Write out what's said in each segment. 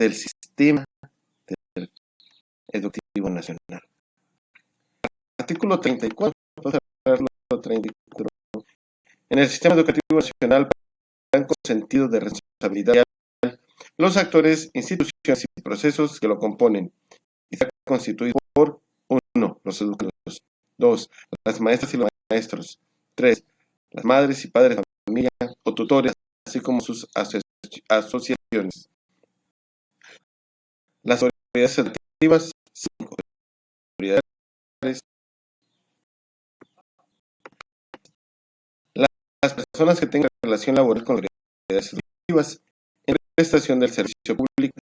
del sistema educativo nacional. Artículo 34. En el sistema educativo nacional con sentido de responsabilidad los actores, instituciones y procesos que lo componen y está constituido por 1. Los educadores, 2. Las maestras y los maestros, 3. Las madres y padres de familia o tutores, así como sus asociaciones. Las autoridades educativas, 5. Autoridades. Las personas que tengan relación laboral con las autoridades educativas en prestación del servicio público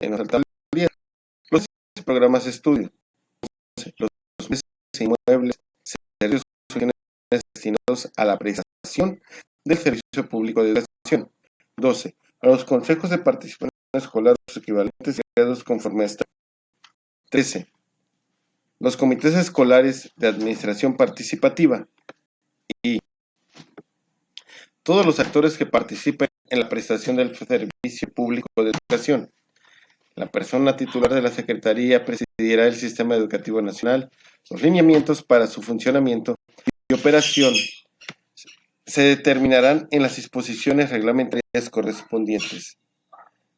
en los programas de estudio, los bienes inmuebles, servicios destinados a la prestación del servicio público de educación. 12. A los consejos de participación escolar, los equivalentes creados conforme a esta. 13. Los comités escolares de administración participativa y todos los actores que participen en la prestación del servicio público de educación. La persona titular de la Secretaría presidirá el Sistema Educativo Nacional. Los lineamientos para su funcionamiento y operación se determinarán en las disposiciones reglamentarias correspondientes.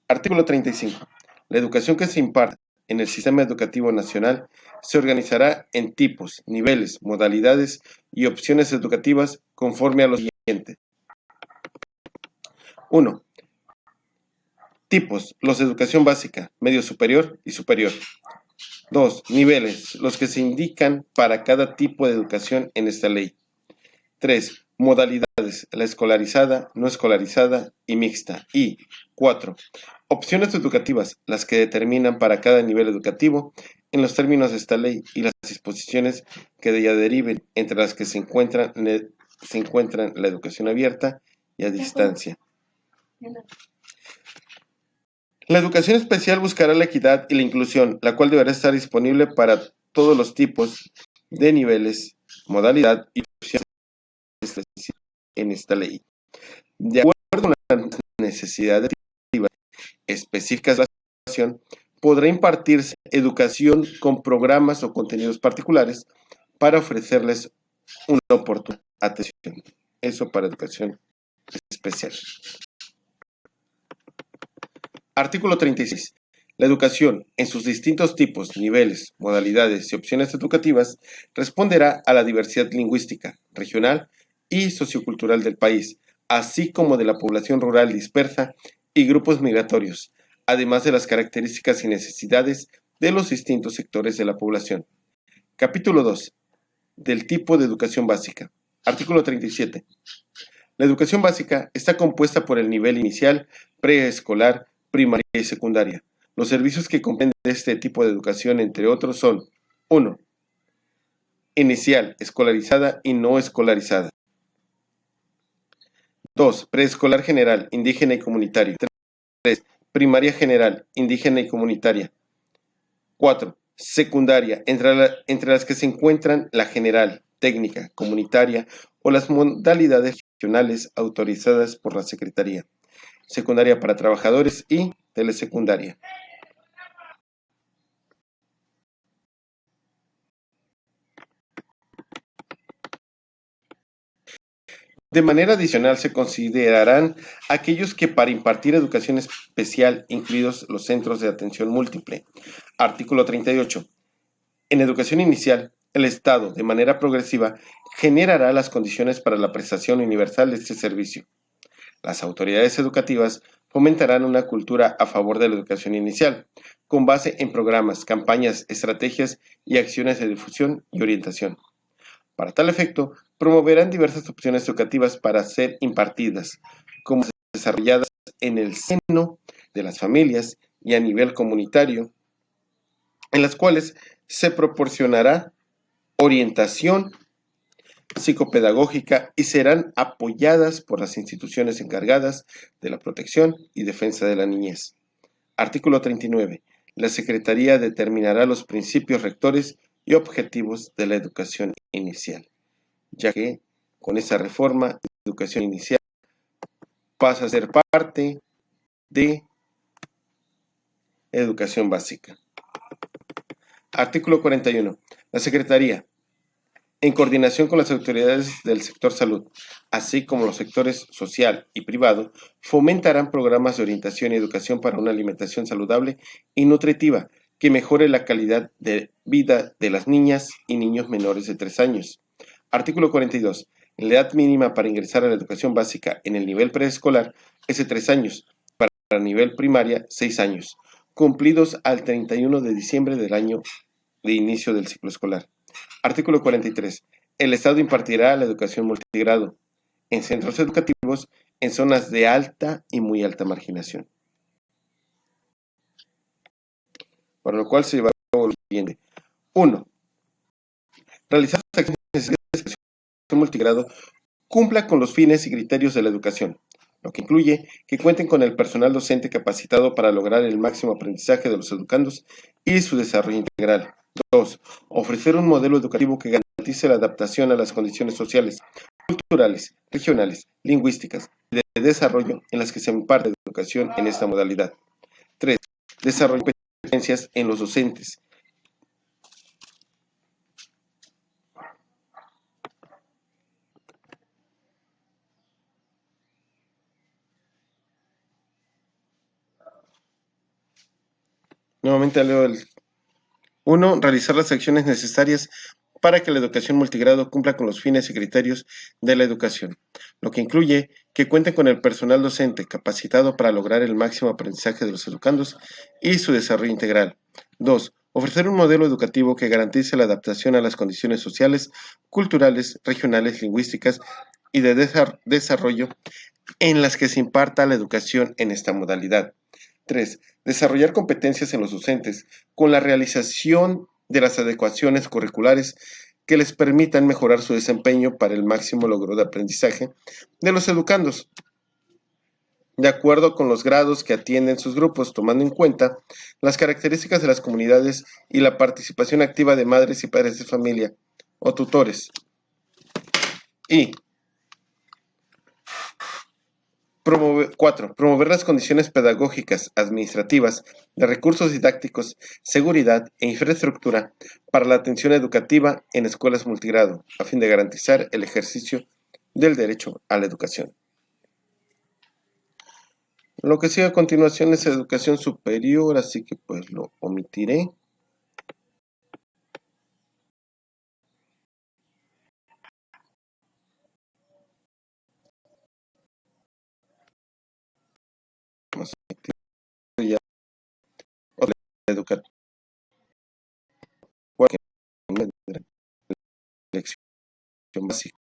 Artículo 35. La educación que se imparta en el Sistema Educativo Nacional se organizará en tipos, niveles, modalidades y opciones educativas conforme a lo siguiente. 1. Tipos, los de educación básica, medio superior y superior. 2. Niveles, los que se indican para cada tipo de educación en esta ley. 3. Modalidades, la escolarizada, no escolarizada y mixta. Y 4. Opciones educativas, las que determinan para cada nivel educativo en los términos de esta ley y las disposiciones que de ella deriven, entre las que se encuentran la educación abierta y a distancia. La educación especial buscará la equidad y la inclusión, la cual deberá estar disponible para todos los tipos de niveles, modalidad y opciones en esta ley. De acuerdo a las necesidades específicas de la educación, podrá impartirse educación con programas o contenidos particulares para ofrecerles una oportuna atención. Eso para educación especial. Artículo 36. La educación, en sus distintos tipos, niveles, modalidades y opciones educativas, responderá a la diversidad lingüística, regional y sociocultural del país, así como de la población rural dispersa y grupos migratorios, además de las características y necesidades de los distintos sectores de la población. Capítulo 2. Del tipo de educación básica. Artículo 37. La educación básica está compuesta por el nivel inicial, preescolar, primaria y secundaria. Los servicios que comprenden este tipo de educación, entre otros, son 1. Inicial, escolarizada y no escolarizada. 2. Preescolar general, indígena y comunitario. 3. Primaria general, indígena y comunitaria. 4. Secundaria, entre las que se encuentran la general, técnica, comunitaria o las modalidades regionales autorizadas por la Secretaría. Secundaria para trabajadores y telesecundaria. De manera adicional se considerarán aquellos que para impartir educación especial, incluidos los centros de atención múltiple. Artículo 38. En educación inicial, el Estado, de manera progresiva, generará las condiciones para la prestación universal de este servicio. Las autoridades educativas fomentarán una cultura a favor de la educación inicial, con base en programas, campañas, estrategias y acciones de difusión y orientación. Para tal efecto, promoverán diversas opciones educativas para ser impartidas, como desarrolladas en el seno de las familias y a nivel comunitario, en las cuales se proporcionará orientación psicopedagógica y serán apoyadas por las instituciones encargadas de la protección y defensa de la niñez. Artículo 39. La Secretaría determinará los principios rectores y objetivos de la educación inicial, ya que con esta reforma, la educación inicial pasa a ser parte de educación básica. Artículo 41. La Secretaría, en coordinación con las autoridades del sector salud, así como los sectores social y privado, fomentarán programas de orientación y educación para una alimentación saludable y nutritiva que mejore la calidad de vida de las niñas y niños menores de 3 años. Artículo 42. La edad mínima para ingresar a la educación básica en el nivel preescolar es de 3 años, para nivel primaria 6 años, cumplidos al 31 de diciembre del año de inicio del ciclo escolar. Artículo 43. El Estado impartirá la educación multigrado en centros educativos en zonas de alta y muy alta marginación. Para lo cual se llevará a cabo lo siguiente. 1. Realizar las acciones necesarias para que la educación multigrado cumpla con los fines y criterios de la educación, lo que incluye que cuenten con el personal docente capacitado para lograr el máximo aprendizaje de los educandos y su desarrollo integral. 2. Ofrecer un modelo educativo que garantice la adaptación a las condiciones sociales, culturales, regionales, lingüísticas y de desarrollo en las que se imparte educación en esta modalidad. 3. Desarrollar competencias en los docentes. Nuevamente leo el 1. Realizar las acciones necesarias para que la educación multigrado cumpla con los fines y criterios de la educación, lo que incluye que cuenten con el personal docente capacitado para lograr el máximo aprendizaje de los educandos y su desarrollo integral. 2. Ofrecer un modelo educativo que garantice la adaptación a las condiciones sociales, culturales, regionales, lingüísticas y de desarrollo en las que se imparta la educación en esta modalidad. 3. Desarrollar competencias en los docentes con la realización de las adecuaciones curriculares que les permitan mejorar su desempeño para el máximo logro de aprendizaje de los educandos, de acuerdo con los grados que atienden sus grupos, tomando en cuenta las características de las comunidades y la participación activa de madres y padres de familia o tutores. Y 4. Promover las condiciones pedagógicas, administrativas, de recursos didácticos, seguridad e infraestructura para la atención educativa en escuelas multigrado, a fin de garantizar el ejercicio del derecho a la educación. Lo que sigue a continuación es educación superior, así que pues lo omitiré. Vamos a omitir ya educación básica.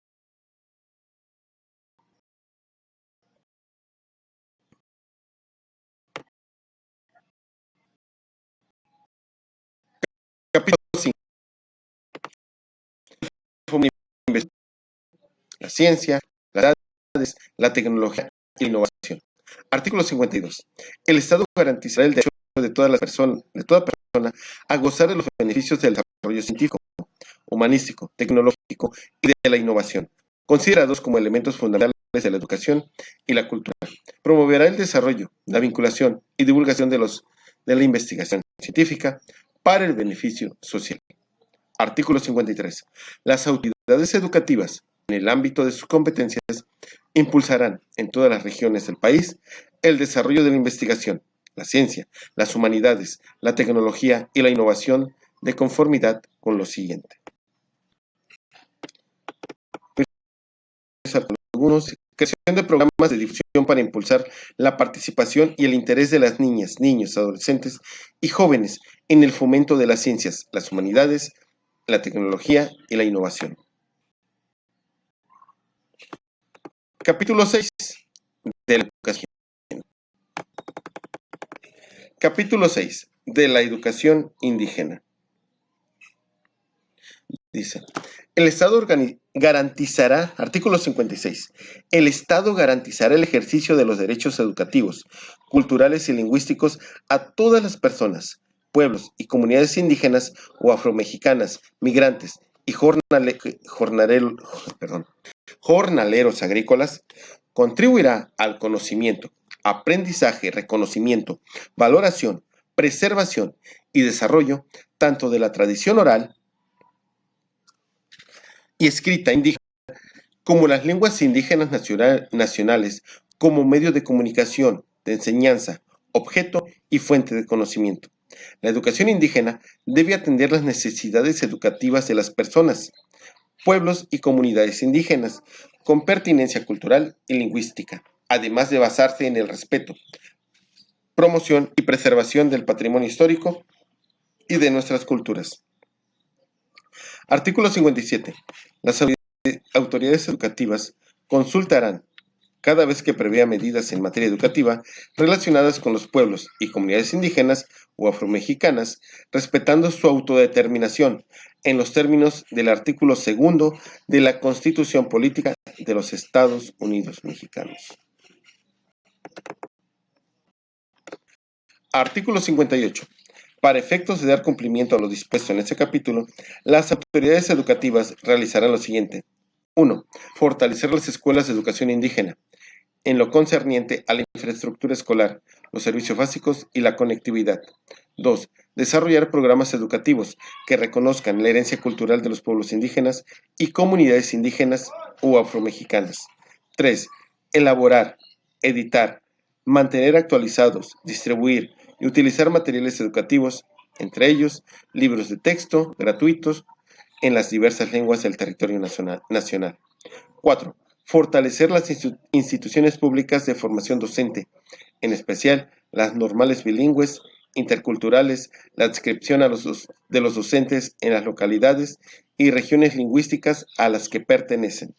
Capítulo 5. La ciencia, las edades, la tecnología y la innovación. Artículo 52. El Estado garantizará el derecho de toda persona a gozar de los beneficios del desarrollo científico, humanístico, tecnológico y de la innovación, considerados como elementos fundamentales de la educación y la cultura. Promoverá el desarrollo, la vinculación y divulgación de la investigación científica para el beneficio social. Artículo 53. Las autoridades educativas, en el ámbito de sus competencias, impulsarán en todas las regiones del país el desarrollo de la investigación, la ciencia, las humanidades, la tecnología y la innovación de conformidad con lo siguiente. Algunos, creación de programas de difusión para impulsar la participación y el interés de las niñas, niños, adolescentes y jóvenes en el fomento de las ciencias, las humanidades, la tecnología y la innovación. Capítulo 6 de la educación. Capítulo 6 de la educación indígena. Dice, el Estado garantizará, artículo 56, el Estado garantizará el ejercicio de los derechos educativos, culturales y lingüísticos a todas las personas, pueblos y comunidades indígenas o afromexicanas, migrantes y jornaleros agrícolas, contribuirá al conocimiento, aprendizaje, reconocimiento, valoración, preservación y desarrollo tanto de la tradición oral y escrita indígena como las lenguas indígenas nacionales como medio de comunicación, de enseñanza, objeto y fuente de conocimiento. La educación indígena debe atender las necesidades educativas de las personas, pueblos y comunidades indígenas, con pertinencia cultural y lingüística, además de basarse en el respeto, promoción y preservación del patrimonio histórico y de nuestras culturas. Artículo 57. Las autoridades educativas consultarán, cada vez que prevea medidas en materia educativa relacionadas con los pueblos y comunidades indígenas o afromexicanas, respetando su autodeterminación en los términos del artículo 2 de la Constitución Política de los Estados Unidos Mexicanos. Artículo 58. Para efectos de dar cumplimiento a lo dispuesto en este capítulo, las autoridades educativas realizarán lo siguiente. 1. Fortalecer las escuelas de educación indígena, en lo concerniente a la infraestructura escolar, los servicios básicos y la conectividad. 2. Desarrollar programas educativos que reconozcan la herencia cultural de los pueblos indígenas y comunidades indígenas o afromexicanas. 3. Elaborar, editar, mantener actualizados, distribuir y utilizar materiales educativos, entre ellos libros de texto gratuitos en las diversas lenguas del territorio nacional. 4. Fortalecer las instituciones públicas de formación docente, en especial las normales bilingües, interculturales, la adscripción de los docentes en las localidades y regiones lingüísticas a las que pertenecen.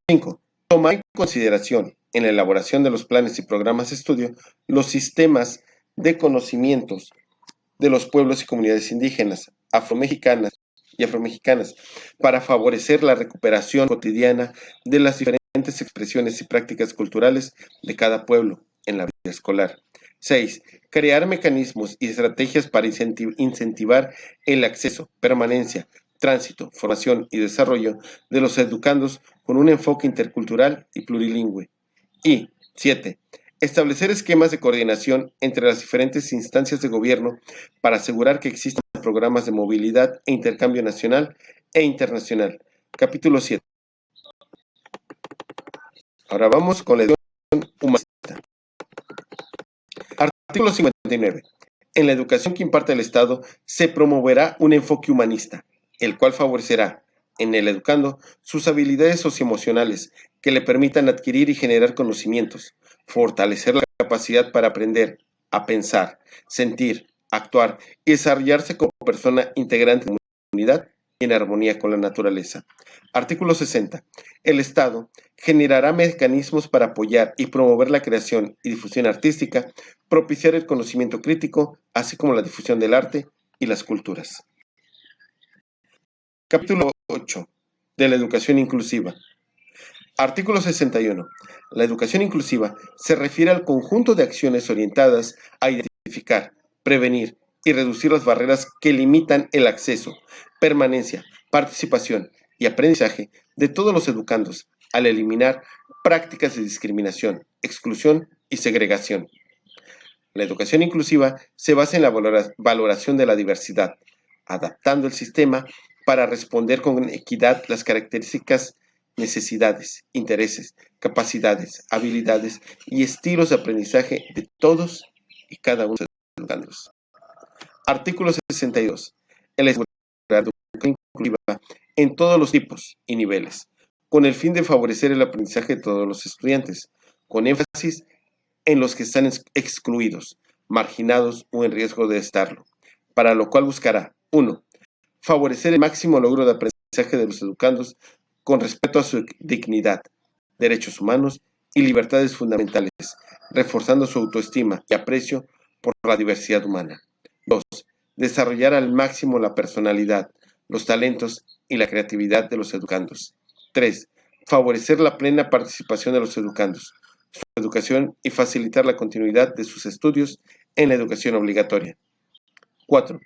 5. Tomar en consideración en la elaboración de los planes y programas de estudio los sistemas de conocimientos de los pueblos y comunidades indígenas, afromexicanas para favorecer la recuperación cotidiana de las diferentes expresiones y prácticas culturales de cada pueblo en la vida escolar. 6. Crear mecanismos y estrategias para incentivar el acceso, permanencia, tránsito, formación y desarrollo de los educandos con un enfoque intercultural y plurilingüe. Y 7. Establecer esquemas de coordinación entre las diferentes instancias de gobierno para asegurar que existan programas de movilidad e intercambio nacional e internacional. Capítulo 7. Ahora vamos con la educación humanista. Artículo 59. En la educación que imparte el Estado se promoverá un enfoque humanista, el cual favorecerá en el educando sus habilidades socioemocionales que le permitan adquirir y generar conocimientos, fortalecer la capacidad para aprender, a pensar, sentir, actuar y desarrollarse como persona integrante de la comunidad y en armonía con la naturaleza. Artículo 60. El Estado generará mecanismos para apoyar y promover la creación y difusión artística, propiciar el conocimiento crítico, así como la difusión del arte y las culturas. Capítulo 8. De la educación inclusiva. Artículo 61. La educación inclusiva se refiere al conjunto de acciones orientadas a identificar, prevenir y reducir las barreras que limitan el acceso, permanencia, participación y aprendizaje de todos los educandos, al eliminar prácticas de discriminación, exclusión y segregación. La educación inclusiva se basa en la valoración de la diversidad, adaptando el sistema para responder con equidad las características, necesidades, intereses, capacidades, habilidades y estilos de aprendizaje de todos y cada uno de los educandos. Artículo 62. La educación inclusiva en todos los tipos y niveles, con el fin de favorecer el aprendizaje de todos los estudiantes, con énfasis en los que están excluidos, marginados o en riesgo de estarlo, para lo cual buscará 1. Favorecer el máximo logro de aprendizaje de los educandos con respeto a su dignidad, derechos humanos y libertades fundamentales, reforzando su autoestima y aprecio por la diversidad humana. 2. Desarrollar al máximo la personalidad, los talentos y la creatividad de los educandos. 3. Favorecer la plena participación de los educandos, su educación y facilitar la continuidad de sus estudios en la educación obligatoria. 4.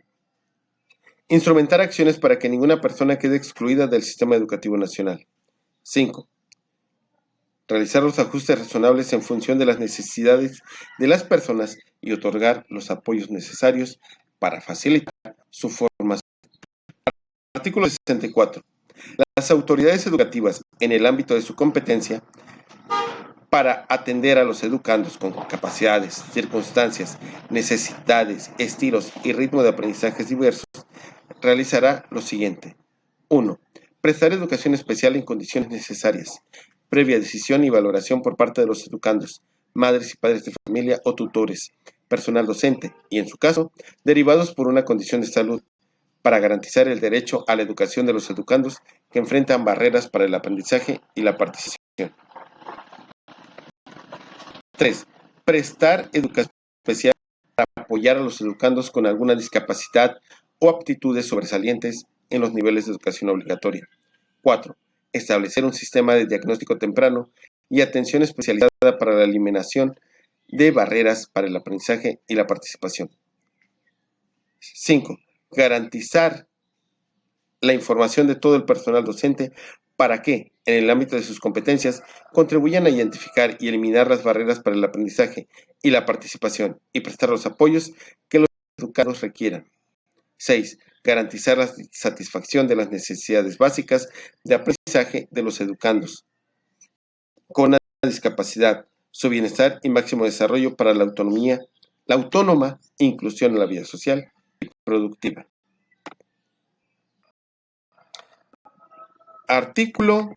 Instrumentar acciones para que ninguna persona quede excluida del sistema educativo nacional. 5. Realizar los ajustes razonables en función de las necesidades de las personas y otorgar los apoyos necesarios para facilitar su formación. Artículo 64. Las autoridades educativas, en el ámbito de su competencia, para atender a los educandos con capacidades, circunstancias, necesidades, estilos y ritmo de aprendizajes diversos, realizará lo siguiente. 1. Prestar educación especial en condiciones necesarias, previa decisión y valoración por parte de los educandos, madres y padres de familia o tutores, personal docente y, en su caso, derivados por una condición de salud, para garantizar el derecho a la educación de los educandos que enfrentan barreras para el aprendizaje y la participación. 3. Prestar educación especial para apoyar a los educandos con alguna discapacidad o aptitudes sobresalientes en los niveles de educación obligatoria. 4. Establecer un sistema de diagnóstico temprano y atención especializada para la eliminación de barreras para el aprendizaje y la participación. 5. Garantizar la información de todo el personal docente para que, en el ámbito de sus competencias, contribuyan a identificar y eliminar las barreras para el aprendizaje y la participación y prestar los apoyos que los educandos requieran. 6. Garantizar la satisfacción de las necesidades básicas de aprendizaje de los educandos con una discapacidad, su bienestar y máximo desarrollo para la autónoma inclusión en la vida social y productiva. Artículo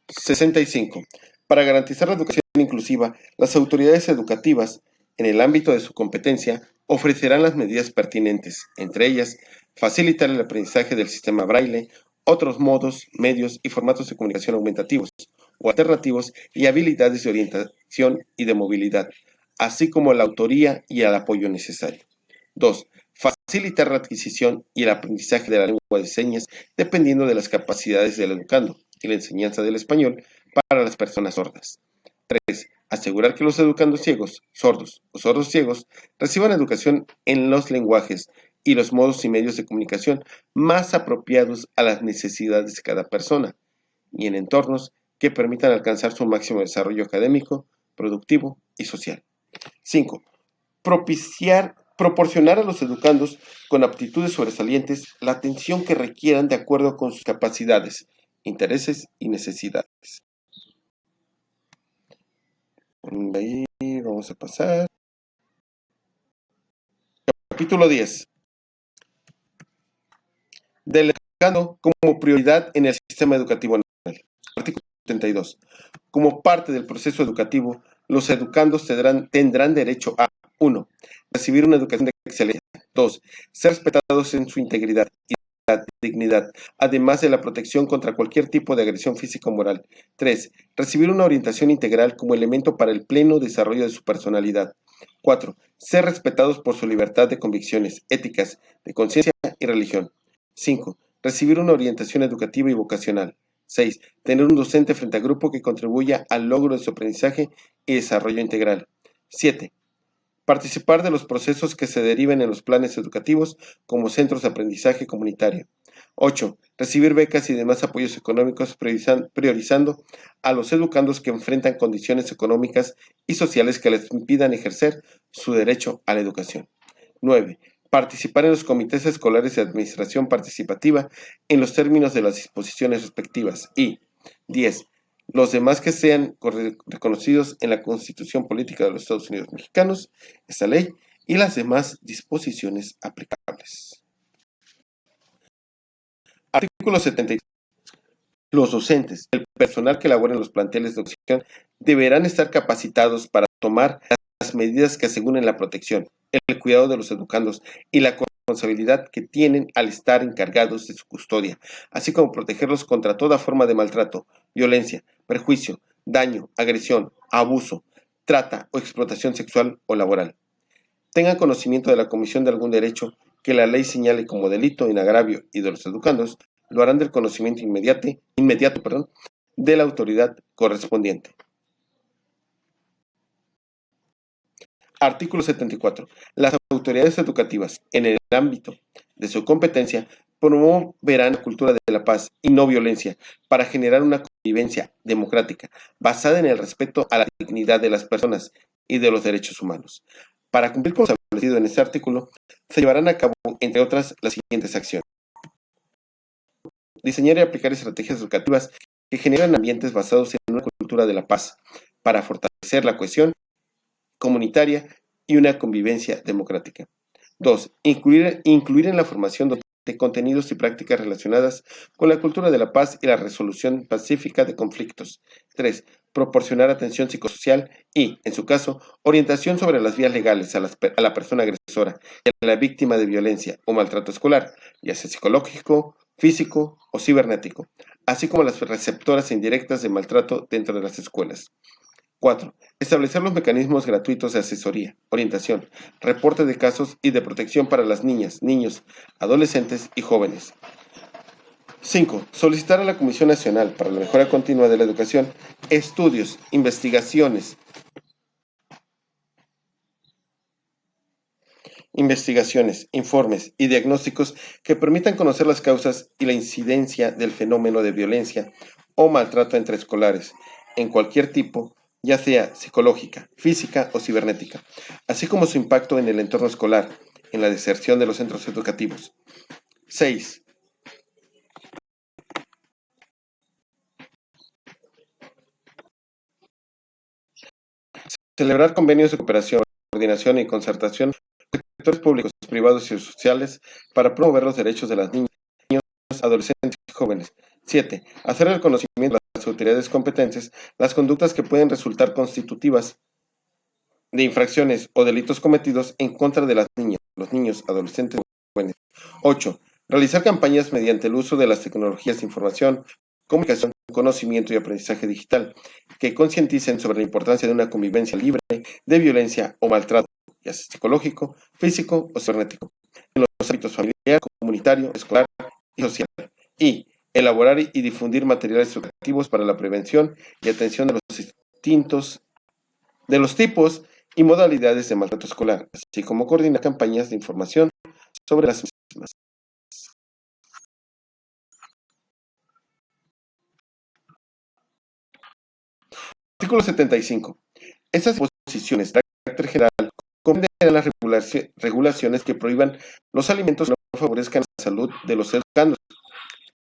65. Para garantizar la educación inclusiva, las autoridades educativas, en el ámbito de su competencia, ofrecerán las medidas pertinentes, entre ellas, facilitar el aprendizaje del sistema braille, otros modos, medios y formatos de comunicación aumentativos o alternativos y habilidades de orientación y de movilidad, así como la autoría y el apoyo necesario. 2. Facilitar la adquisición y el aprendizaje de la lengua de señas dependiendo de las capacidades del educando y la enseñanza del español para las personas sordas. 3. Asegurar que los educandos ciegos, sordos o sordos ciegos reciban educación en los lenguajes y los modos y medios de comunicación más apropiados a las necesidades de cada persona y en entornos que permitan alcanzar su máximo desarrollo académico, productivo y social. 5. Proporcionar a los educandos con aptitudes sobresalientes la atención que requieran de acuerdo con sus capacidades, intereses y necesidades. Ahí vamos a pasar. Capítulo 10. Del educando como prioridad en el sistema educativo nacional. Artículo 72. Como parte del proceso educativo, los educandos tendrán derecho a 1. Recibir una educación de excelencia. 2. Ser respetados en su integridad y dignidad, además de la protección contra cualquier tipo de agresión física o moral. 3. Recibir una orientación integral como elemento para el pleno desarrollo de su personalidad. 4. Ser respetados por su libertad de convicciones, éticas, de conciencia y religión. 5. Recibir una orientación educativa y vocacional. 6. Tener un docente frente a grupo que contribuya al logro de su aprendizaje y desarrollo integral. 7. Participar de los procesos que se deriven en los planes educativos como centros de aprendizaje comunitario. 8. Recibir becas y demás apoyos económicos priorizando a los educandos que enfrentan condiciones económicas y sociales que les impidan ejercer su derecho a la educación. 9. Participar en los comités escolares de administración participativa en los términos de las disposiciones respectivas. Y 10. Los demás que sean reconocidos en la Constitución Política de los Estados Unidos Mexicanos, esta ley, y las demás disposiciones aplicables. Artículo 73. Los docentes, el personal que elabora en los planteles de educación, deberán estar capacitados para tomar las medidas que aseguren la protección, el cuidado de los educandos y la responsabilidad que tienen al estar encargados de su custodia, así como protegerlos contra toda forma de maltrato, violencia, perjuicio, daño, agresión, abuso, trata o explotación sexual o laboral. Tengan conocimiento de la comisión de algún derecho que la ley señale como delito en agravio y de los educandos, lo harán del conocimiento inmediato de la autoridad correspondiente. Artículo 74. Las autoridades educativas, en el ámbito de su competencia, promoverán la cultura de la paz y no violencia para generar una convivencia democrática basada en el respeto a la dignidad de las personas y de los derechos humanos. Para cumplir con lo establecido en este artículo, se llevarán a cabo, entre otras, las siguientes acciones. Diseñar y aplicar estrategias educativas que generan ambientes basados en una cultura de la paz para fortalecer la cohesión comunitaria y una convivencia democrática. 2. Incluir en la formación de contenidos y prácticas relacionadas con la cultura de la paz y la resolución pacífica de conflictos. 3. Proporcionar atención psicosocial y, en su caso, orientación sobre las vías legales a la persona agresora y a la víctima de violencia o maltrato escolar, ya sea psicológico, físico o cibernético, así como las receptoras indirectas de maltrato dentro de las escuelas. 4. Establecer los mecanismos gratuitos de asesoría, orientación, reporte de casos y de protección para las niñas, niños, adolescentes y jóvenes. 5. Solicitar a la Comisión Nacional para la Mejora Continua de la Educación estudios, investigaciones, informes y diagnósticos que permitan conocer las causas y la incidencia del fenómeno de violencia o maltrato entre escolares, en cualquier tipo, ya sea psicológica, física o cibernética, así como su impacto en el entorno escolar, en la deserción de los centros educativos. 6. Celebrar convenios de cooperación, coordinación y concertación con sectores públicos, privados y sociales para promover los derechos de las niñas, adolescentes y jóvenes. 7. Hacer el conocimiento de las autoridades competentes las conductas que pueden resultar constitutivas de infracciones o delitos cometidos en contra de las niñas, los niños, adolescentes y jóvenes. 8. Realizar campañas mediante el uso de las tecnologías de información, comunicación, conocimiento y aprendizaje digital que concienticen sobre la importancia de una convivencia libre de violencia o maltrato, ya sea psicológico, físico o cibernético, en los ámbitos familiar, comunitario, escolar y social. Y elaborar y difundir materiales educativos para la prevención y atención de los tipos y modalidades de maltrato escolar, así como coordinar campañas de información sobre las mismas. Artículo 75. Estas disposiciones de carácter general comprenden las regulaciones que prohíban los alimentos que no favorezcan la salud de los educandos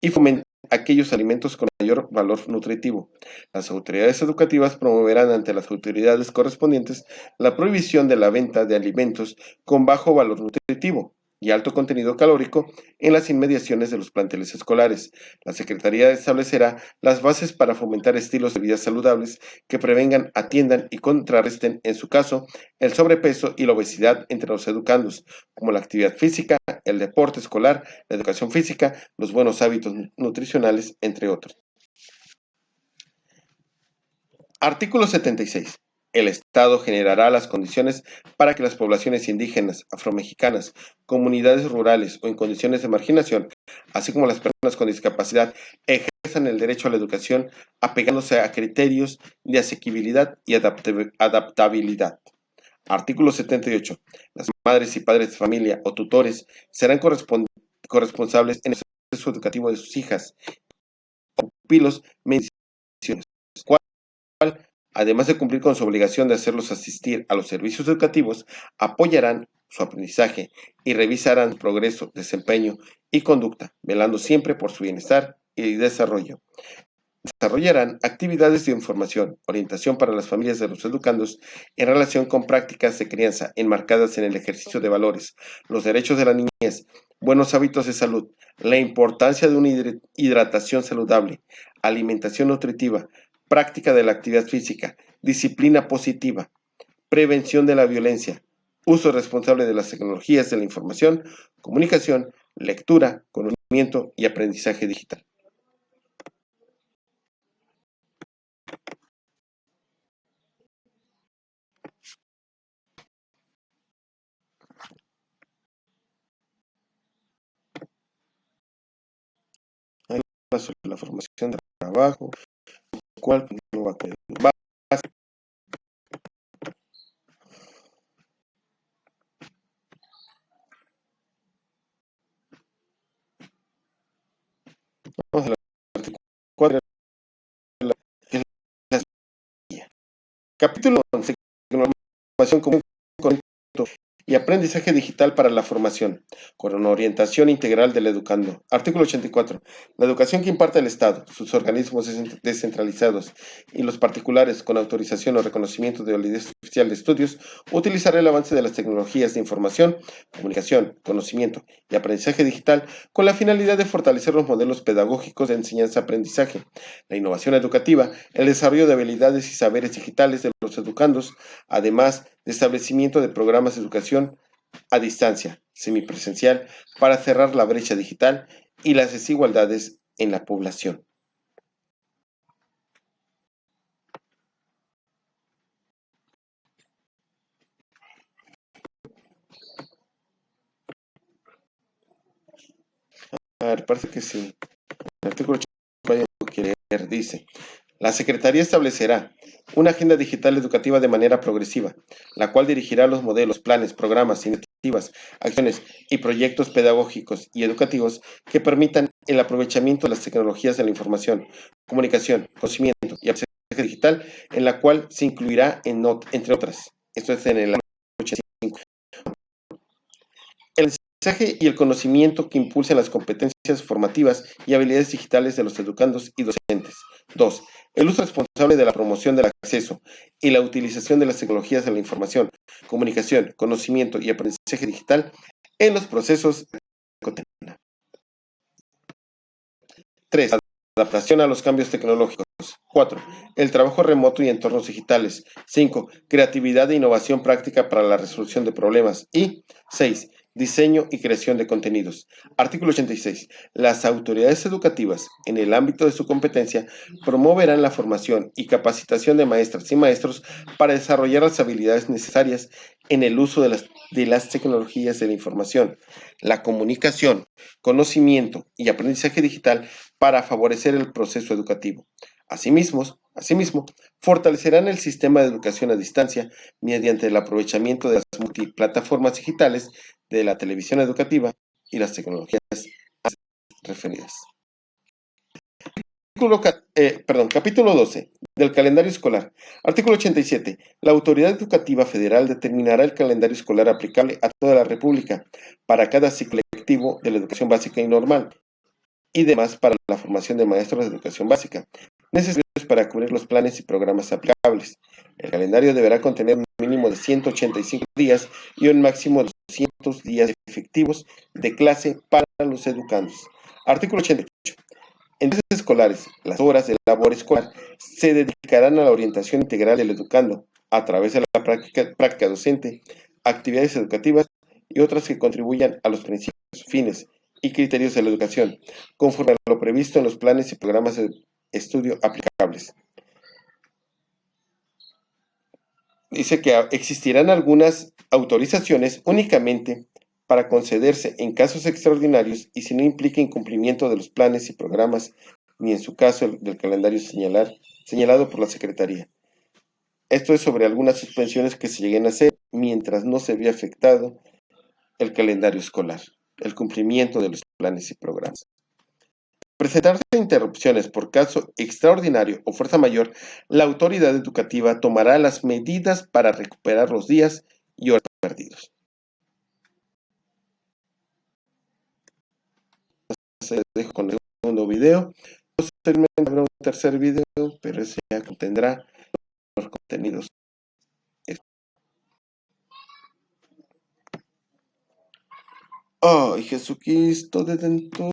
y fomenten aquellos alimentos con mayor valor nutritivo. Las autoridades educativas promoverán ante las autoridades correspondientes la prohibición de la venta de alimentos con bajo valor nutritivo y alto contenido calórico en las inmediaciones de los planteles escolares. La Secretaría establecerá las bases para fomentar estilos de vida saludables que prevengan, atiendan y contrarresten, en su caso, el sobrepeso y la obesidad entre los educandos, como la actividad física, el deporte escolar, la educación física, los buenos hábitos nutricionales, entre otros. Artículo 76. El Estado generará las condiciones para que las poblaciones indígenas, afromexicanas, comunidades rurales o en condiciones de marginación, así como las personas con discapacidad, ejerzan el derecho a la educación apegándose a criterios de asequibilidad y adaptabilidad. Artículo 78. Las madres y padres de familia o tutores serán corresponsables en el proceso educativo de sus hijas o pupilos mediante decisiones, cual, además de cumplir con su obligación de hacerlos asistir a los servicios educativos, apoyarán su aprendizaje y revisarán su progreso, desempeño y conducta, velando siempre por su bienestar y desarrollo. Desarrollarán actividades de información, orientación para las familias de los educandos en relación con prácticas de crianza enmarcadas en el ejercicio de valores, los derechos de la niñez, buenos hábitos de salud, la importancia de una hidratación saludable, alimentación nutritiva, práctica de la actividad física, disciplina positiva, prevención de la violencia, uso responsable de las tecnologías de la información, comunicación, lectura, conocimiento y aprendizaje digital. Sobre la formación de trabajo, cuál no va a quedar. Capítulo 11. Formación común y aprendizaje digital para la formación, con una orientación integral del educando. Artículo 84. La educación que imparte el Estado, sus organismos descentralizados y los particulares con autorización o reconocimiento de validez oficial de estudios, utilizará el avance de las tecnologías de información, comunicación, conocimiento y aprendizaje digital con la finalidad de fortalecer los modelos pedagógicos de enseñanza-aprendizaje, la innovación educativa, el desarrollo de habilidades y saberes digitales de los educandos, además de establecimiento de programas de educación a distancia, semipresencial, para cerrar la brecha digital y las desigualdades en la población. A ver, parece que sí. El artículo 8 que leer dice: la Secretaría establecerá una agenda digital educativa de manera progresiva, la cual dirigirá los modelos, planes, programas, iniciativas, acciones y proyectos pedagógicos y educativos que permitan el aprovechamiento de las tecnologías de la información, comunicación, conocimiento y aprendizaje digital, en la cual se incluirá, entre otras, esto es en el 85, el aprendizaje y el conocimiento que impulsen las competencias formativas y habilidades digitales de los educandos y docentes. 2. El uso responsable de la promoción del acceso y la utilización de las tecnologías de la información, comunicación, conocimiento y aprendizaje digital en los procesos cotidianos. 3. Adaptación a los cambios tecnológicos. 4. El trabajo remoto y entornos digitales. 5. Creatividad e innovación práctica para la resolución de problemas. Y 6. Diseño y creación de contenidos. Artículo 86. Las autoridades educativas, en el ámbito de su competencia, promoverán la formación y capacitación de maestras y maestros para desarrollar las habilidades necesarias en el uso de las tecnologías de la información, la comunicación, conocimiento y aprendizaje digital para favorecer el proceso educativo. Asimismo, fortalecerán el sistema de educación a distancia mediante el aprovechamiento de las multiplataformas digitales de la televisión educativa y las tecnologías referidas. Capítulo 12 del calendario escolar. Artículo 87. La Autoridad Educativa Federal determinará el calendario escolar aplicable a toda la República para cada ciclo lectivo de la educación básica y normal y demás para la formación de maestros de educación básica, necesarios para cubrir los planes y programas aplicables. El calendario deberá contener un mínimo de 185 días y un máximo de 200 días efectivos de clase para los educandos. Artículo 88. En clases escolares, las horas de labor escolar se dedicarán a la orientación integral del educando a través de la práctica docente, actividades educativas y otras que contribuyan a los principios, fines y criterios de la educación, conforme a lo previsto en los planes y programas de estudio aplicables. Dice que existirán algunas autorizaciones únicamente para concederse en casos extraordinarios y si no implica incumplimiento de los planes y programas, ni en su caso del calendario señalado por la Secretaría. Esto es sobre algunas suspensiones que se lleguen a hacer mientras no se vea afectado el calendario escolar, el cumplimiento de los planes y programas. Presentarse interrupciones por caso extraordinario o fuerza mayor, la autoridad educativa tomará las medidas para recuperar los días y horas perdidos. Se dejo con el segundo video. Posteriormente habrá un tercer video, pero ese ya contendrá los contenidos. ¡Ay, Jesucristo de dentro!